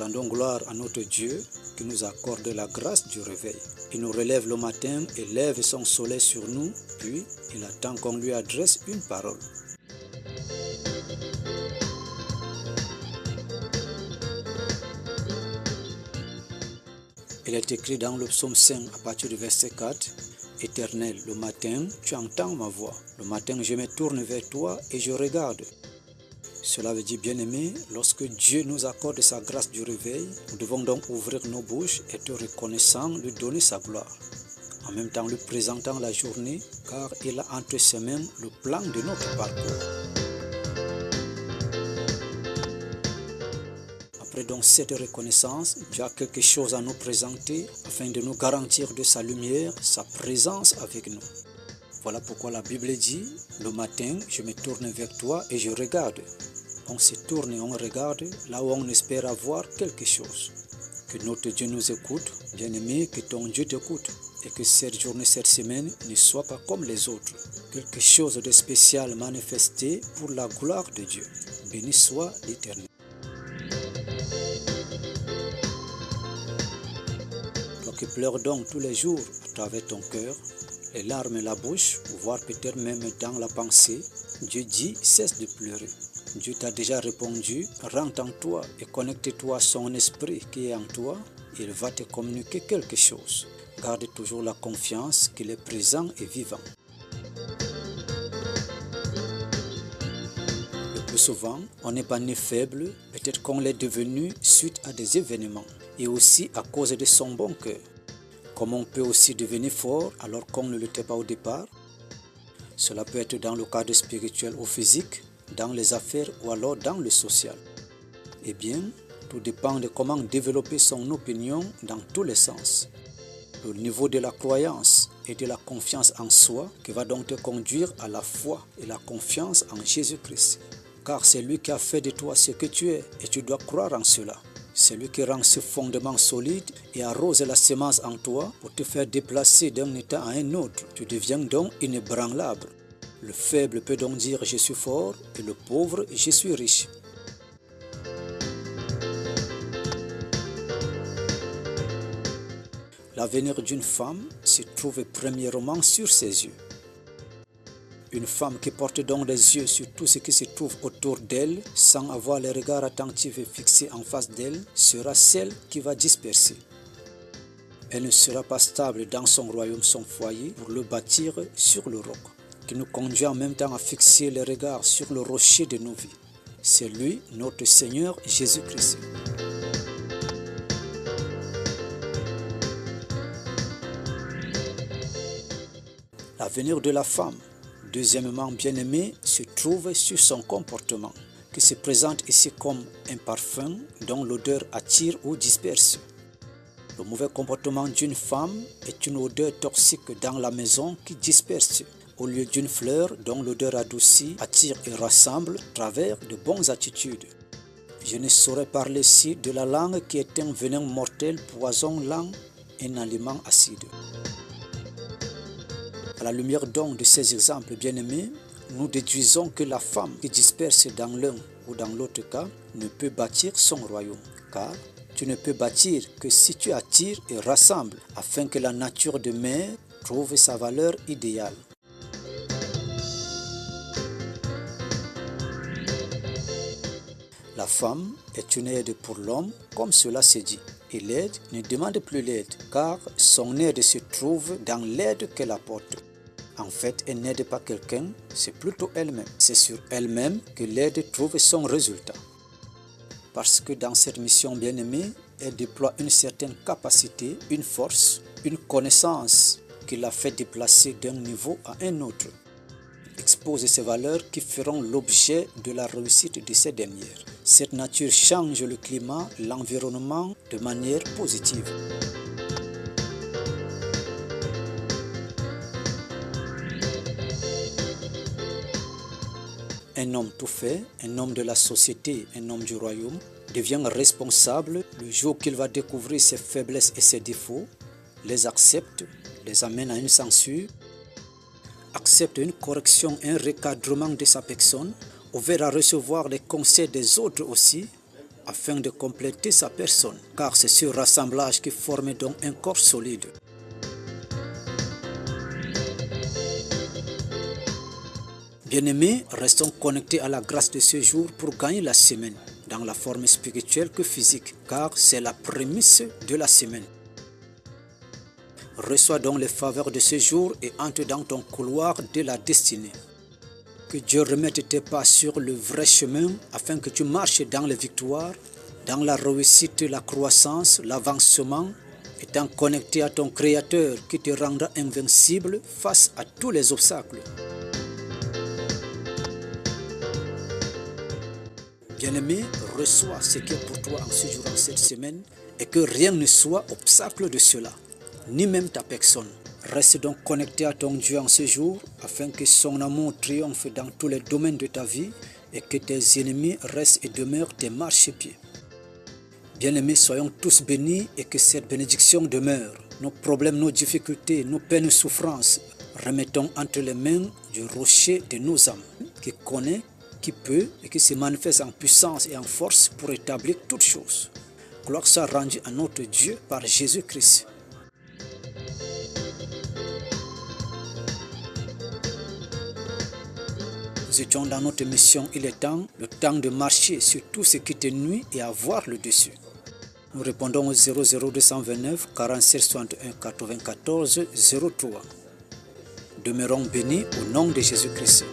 rendons gloire à notre Dieu qui nous accorde la grâce du réveil. Il nous relève le matin et lève son soleil sur nous, puis il attend qu'on lui adresse une parole. Il est écrit dans le psaume 5 à partir du verset 4, « Éternel, le matin, tu entends ma voix. Le matin, je me tourne vers toi et je regarde. » Cela veut dire, bien-aimé, lorsque Dieu nous accorde sa grâce du réveil, nous devons donc ouvrir nos bouches, être reconnaissants, lui donner sa gloire. En même temps, lui présentant la journée, car il a entre ses mains le plan de notre parcours. Après donc cette reconnaissance, Dieu a quelque chose à nous présenter afin de nous garantir de sa lumière, sa présence avec nous. Voilà pourquoi la Bible dit, le matin, je me tourne vers toi et je regarde. On se tourne et on regarde là où on espère avoir quelque chose. Que notre Dieu nous écoute, bien-aimé, que ton Dieu t'écoute. Et que cette journée, cette semaine ne soit pas comme les autres. Quelque chose de spécial manifesté pour la gloire de Dieu. Béni soit l'Éternel. Toi qui pleures donc tous les jours à travers ton cœur, les larmes et la bouche, voire peut-être même dans la pensée, Dieu dit, cesse de pleurer. Dieu t'a déjà répondu, rentre en toi et connecte-toi à son esprit qui est en toi. Il va te communiquer quelque chose. Garde toujours la confiance qu'il est présent et vivant. Le plus souvent, on n'est pas né faible, peut-être qu'on l'est devenu suite à des événements et aussi à cause de son bon cœur. Comme on peut aussi devenir fort alors qu'on ne l'était pas au départ. Cela peut être dans le cadre spirituel ou physique, dans les affaires ou alors dans le social. Eh bien, tout dépend de comment développer son opinion dans tous les sens. Le niveau de la croyance et de la confiance en soi qui va donc te conduire à la foi et la confiance en Jésus-Christ. Car c'est lui qui a fait de toi ce que tu es et tu dois croire en cela. C'est lui qui rend ce fondement solide et arrose la semence en toi pour te faire déplacer d'un état à un autre. Tu deviens donc inébranlable. Le faible peut donc dire « je suis fort » et le pauvre « je suis riche ». L'avenir d'une femme se trouve premièrement sur ses yeux. Une femme qui porte donc les yeux sur tout ce qui se trouve autour d'elle, sans avoir les regards attentifs et fixés en face d'elle, sera celle qui va disperser. Elle ne sera pas stable dans son royaume, son foyer, pour le bâtir sur le roc, qui nous conduit en même temps à fixer les regards sur le rocher de nos vies. C'est lui, notre Seigneur Jésus-Christ. L'avenir de la femme, deuxièmement bien-aimée, se trouve sur son comportement, qui se présente ici comme un parfum dont l'odeur attire ou disperse. Le mauvais comportement d'une femme est une odeur toxique dans la maison qui disperse, au lieu d'une fleur dont l'odeur adoucie attire et rassemble à travers de bonnes attitudes. Je ne saurais parler ici de la langue qui est un venin mortel, poison lent, un aliment acide. À la lumière donc de ces exemples bien-aimés, nous déduisons que la femme qui disperse dans l'un ou dans l'autre cas ne peut bâtir son royaume, car tu ne peux bâtir que si tu attires et rassembles afin que la nature de mère trouve sa valeur idéale. La femme est une aide pour l'homme, comme cela se dit. Et l'aide ne demande plus l'aide, car son aide se trouve dans l'aide qu'elle apporte. En fait, elle n'aide pas quelqu'un, c'est plutôt elle-même. C'est sur elle-même que l'aide trouve son résultat. Parce que dans cette mission bien-aimée, elle déploie une certaine capacité, une force, une connaissance qui la fait déplacer d'un niveau à un autre. Expose ces valeurs qui feront l'objet de la réussite de ces dernières. Cette nature change le climat, l'environnement de manière positive. Un homme tout fait, un homme de la société, un homme du royaume, devient responsable le jour qu'il va découvrir ses faiblesses et ses défauts, les accepte, les amène à une censure, accepte une correction, un recadrement de sa personne, ouvert à recevoir les conseils des autres aussi, afin de compléter sa personne, car c'est ce rassemblage qui forme donc un corps solide. Bien-aimés, restons connectés à la grâce de ce jour pour gagner la semaine, dans la forme spirituelle que physique, car c'est la prémisse de la semaine. Reçois donc les faveurs de ce jour et entre dans ton couloir de la destinée. Que Dieu remette tes pas sur le vrai chemin afin que tu marches dans les victoires, dans la réussite, la croissance, l'avancement, étant connecté à ton Créateur qui te rendra invincible face à tous les obstacles. Bien-aimé, reçois ce qui est pour toi en ce jour, en cette semaine, et que rien ne soit obstacle de cela, ni même ta personne. Reste donc connecté à ton Dieu en ce jour, afin que son amour triomphe dans tous les domaines de ta vie et que tes ennemis restent et demeurent tes marchepieds. Bien-aimés, soyons tous bénis et que cette bénédiction demeure. Nos problèmes, nos difficultés, nos peines et souffrances, remettons entre les mains du rocher de nos âmes, qui connaît, qui peut et qui se manifeste en puissance et en force pour établir toutes choses. Gloire soit rendue à notre Dieu par Jésus-Christ. Nous étions dans notre mission, il est temps, le temps de marcher sur tout ce qui te nuit et avoir le dessus. Nous répondons au 00229 47 61 94 03. Demeurons bénis au nom de Jésus-Christ.